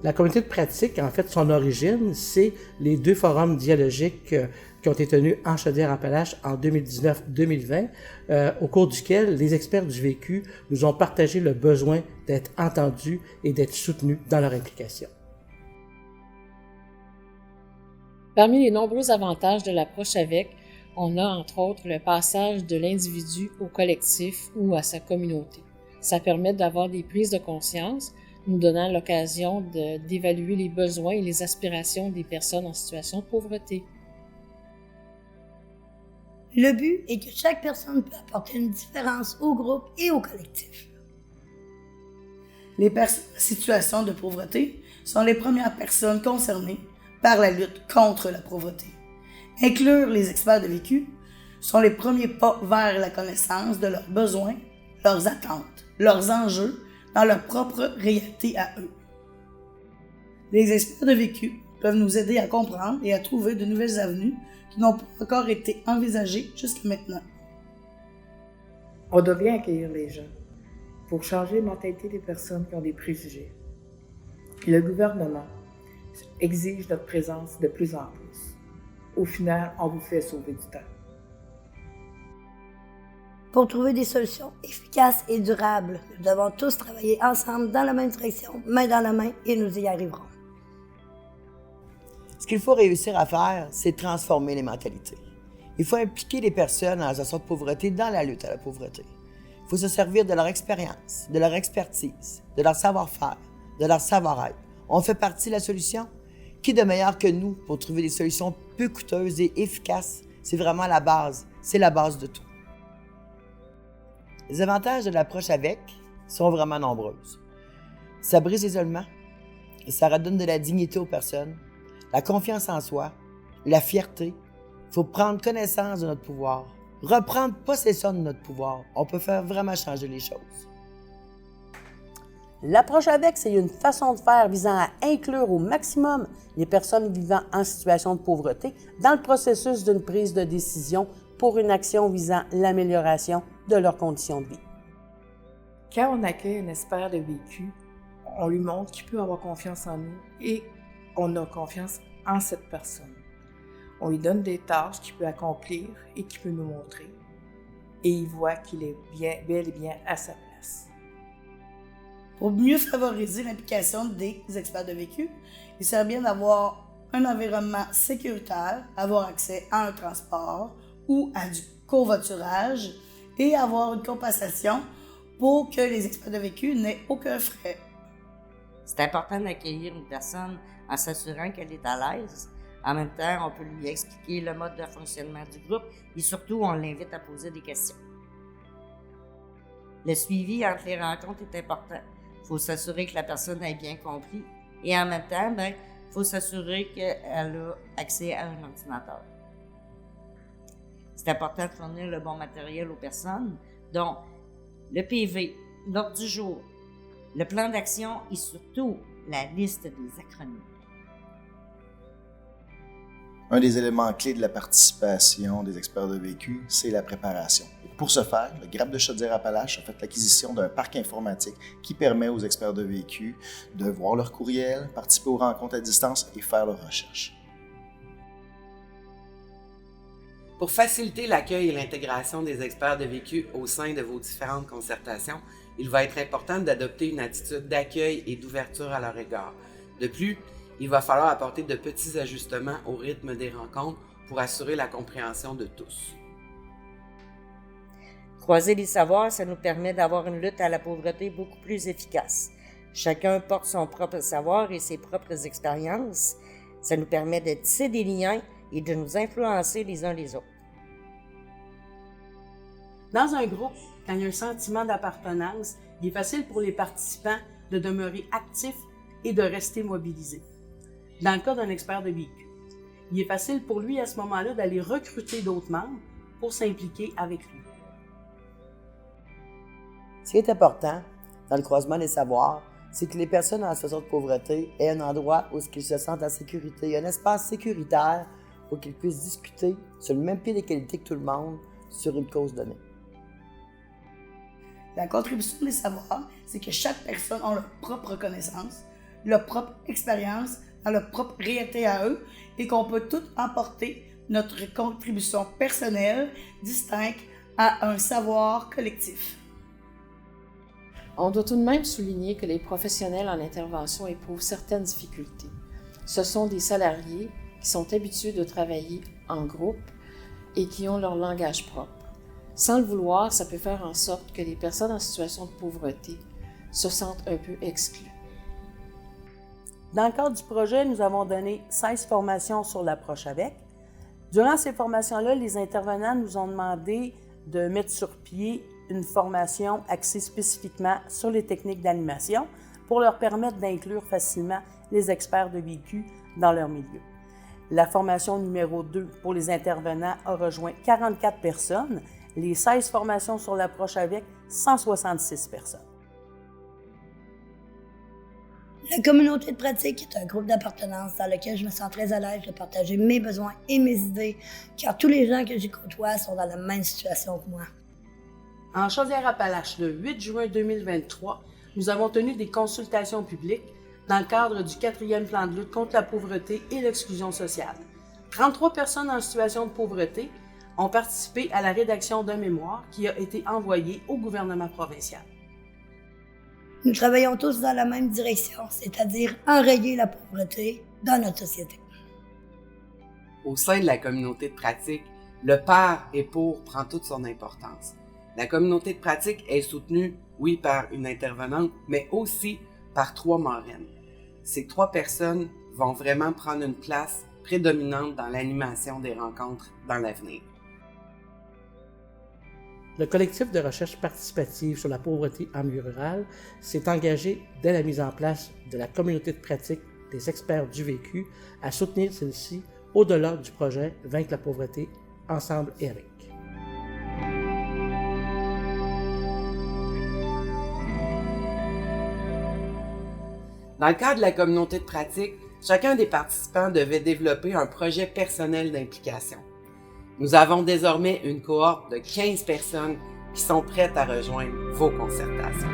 La communauté de pratique, en fait, son origine, c'est les 2 forums dialogiques qui ont été tenus en Chaudière-Appalaches en 2019-2020, au cours duquel les experts du vécu nous ont partagé le besoin d'être entendus et d'être soutenus dans leur implication. Parmi les nombreux avantages de l'approche avec, on a entre autres le passage de l'individu au collectif ou à sa communauté. Ça permet d'avoir des prises de conscience, nous donnant l'occasion d'évaluer les besoins et les aspirations des personnes en situation de pauvreté. Le but est que chaque personne peut apporter une différence au groupe et au collectif. Les personnes en situation de pauvreté sont les premières personnes concernées par la lutte contre la pauvreté. Inclure les experts de vécu sont les premiers pas vers la connaissance de leurs besoins, leurs attentes, leurs enjeux dans leur propre réalité à eux. Les experts de vécu peuvent nous aider à comprendre et à trouver de nouvelles avenues qui n'ont pas encore été envisagées jusqu'à maintenant. On doit bien accueillir les gens pour changer la mentalité des personnes qui ont des préjugés. Le gouvernement exige notre présence de plus en plus. Au final, on vous fait sauver du temps. Pour trouver des solutions efficaces et durables, nous devons tous travailler ensemble dans la même direction, main dans la main, et nous y arriverons. Ce qu'il faut réussir à faire, c'est transformer les mentalités. Il faut impliquer les personnes en situation de pauvreté dans la lutte à la pauvreté. Il faut se servir de leur expérience, de leur expertise, de leur savoir-faire, de leur savoir-être. On fait partie de la solution. Qui de meilleur que nous pour trouver des solutions peu coûteuses et efficaces? C'est vraiment la base. C'est la base de tout. Les avantages de l'approche avec sont vraiment nombreuses. Ça brise l'isolement, ça redonne de la dignité aux personnes, la confiance en soi, la fierté. Il faut prendre connaissance de notre pouvoir, reprendre possession de notre pouvoir. On peut faire vraiment changer les choses. L'approche avec, c'est une façon de faire visant à inclure au maximum les personnes vivant en situation de pauvreté dans le processus d'une prise de décision pour une action visant l'amélioration de leurs conditions de vie. Quand on accueille un expert de vécu, on lui montre qu'il peut avoir confiance en nous et on a confiance en cette personne. On lui donne des tâches qu'il peut accomplir et qu'il peut nous montrer. Et il voit qu'il est bel et bien à sa place. Pour mieux favoriser l'implication des experts de vécu, il serait bien d'avoir un environnement sécuritaire, avoir accès à un transport ou à du covoiturage et avoir une compensation pour que les experts de vécu n'aient aucun frais. C'est important d'accueillir une personne en s'assurant qu'elle est à l'aise. En même temps, on peut lui expliquer le mode de fonctionnement du groupe et surtout, on l'invite à poser des questions. Le suivi entre les rencontres est important. Il faut s'assurer que la personne ait bien compris et en même temps, il faut s'assurer qu'elle a accès à un ordinateur. C'est important de fournir le bon matériel aux personnes, donc le PV, l'ordre du jour, le plan d'action et surtout la liste des acronymes. Un des éléments clés de la participation des experts de vécu, c'est la préparation. Et pour ce faire, le GRAP de Chaudière-Appalaches a fait l'acquisition d'un parc informatique qui permet aux experts de vécu de voir leur courriel, participer aux rencontres à distance et faire leurs recherches. Pour faciliter l'accueil et l'intégration des experts de vécu au sein de vos différentes concertations, il va être important d'adopter une attitude d'accueil et d'ouverture à leur égard. De plus, il va falloir apporter de petits ajustements au rythme des rencontres pour assurer la compréhension de tous. Croiser les savoirs, ça nous permet d'avoir une lutte à la pauvreté beaucoup plus efficace. Chacun porte son propre savoir et ses propres expériences. Ça nous permet de tisser des liens et de nous influencer les uns les autres. Dans un groupe, quand il y a un sentiment d'appartenance, il est facile pour les participants de demeurer actifs et de rester mobilisés. Dans le cas d'un expert de vécu, il est facile pour lui à ce moment-là d'aller recruter d'autres membres pour s'impliquer avec lui. Ce qui est important dans le croisement des savoirs, c'est que les personnes en situation de pauvreté aient un endroit où ils se sentent en sécurité, un espace sécuritaire pour qu'ils puissent discuter sur le même pied d'égalité que tout le monde sur une cause donnée. La contribution des savoirs, c'est que chaque personne a leur propre connaissance, leur propre expérience, dans leur propre réalité à eux, et qu'on peut tous apporter notre contribution personnelle distincte à un savoir collectif. On doit tout de même souligner que les professionnels en intervention éprouvent certaines difficultés. Ce sont des salariés qui sont habitués de travailler en groupe et qui ont leur langage propre. Sans le vouloir, ça peut faire en sorte que les personnes en situation de pauvreté se sentent un peu exclues. Dans le cadre du projet, nous avons donné 16 formations sur l'approche avec. Durant ces formations-là, les intervenants nous ont demandé de mettre sur pied une formation axée spécifiquement sur les techniques d'animation pour leur permettre d'inclure facilement les experts de vécu dans leur milieu. La formation numéro 2 pour les intervenants a rejoint 44 personnes, les 16 formations sur l'approche avec 166 personnes. La communauté de pratique est un groupe d'appartenance dans lequel je me sens très à l'aise de partager mes besoins et mes idées, car tous les gens que j'y côtoie sont dans la même situation que moi. En Chaudière-Appalaches, le 8 juin 2023, nous avons tenu des consultations publiques dans le cadre du 4e plan de lutte contre la pauvreté et l'exclusion sociale. 33 personnes en situation de pauvreté ont participé à la rédaction d'un mémoire qui a été envoyé au gouvernement provincial. Nous travaillons tous dans la même direction, c'est-à-dire enrayer la pauvreté dans notre société. Au sein de la communauté de pratique, le par et pour prend toute son importance. La communauté de pratique est soutenue, oui, par une intervenante, mais aussi par 3 marraines. Ces 3 personnes vont vraiment prendre une place prédominante dans l'animation des rencontres dans l'avenir. Le collectif de recherche participative sur la pauvreté en milieu rural s'est engagé dès la mise en place de la communauté de pratique des experts du vécu à soutenir celle-ci au-delà du projet Vaincre la pauvreté ensemble et avec. Dans le cadre de la communauté de pratique, chacun des participants devait développer un projet personnel d'implication. Nous avons désormais une cohorte de 15 personnes qui sont prêtes à rejoindre vos concertations.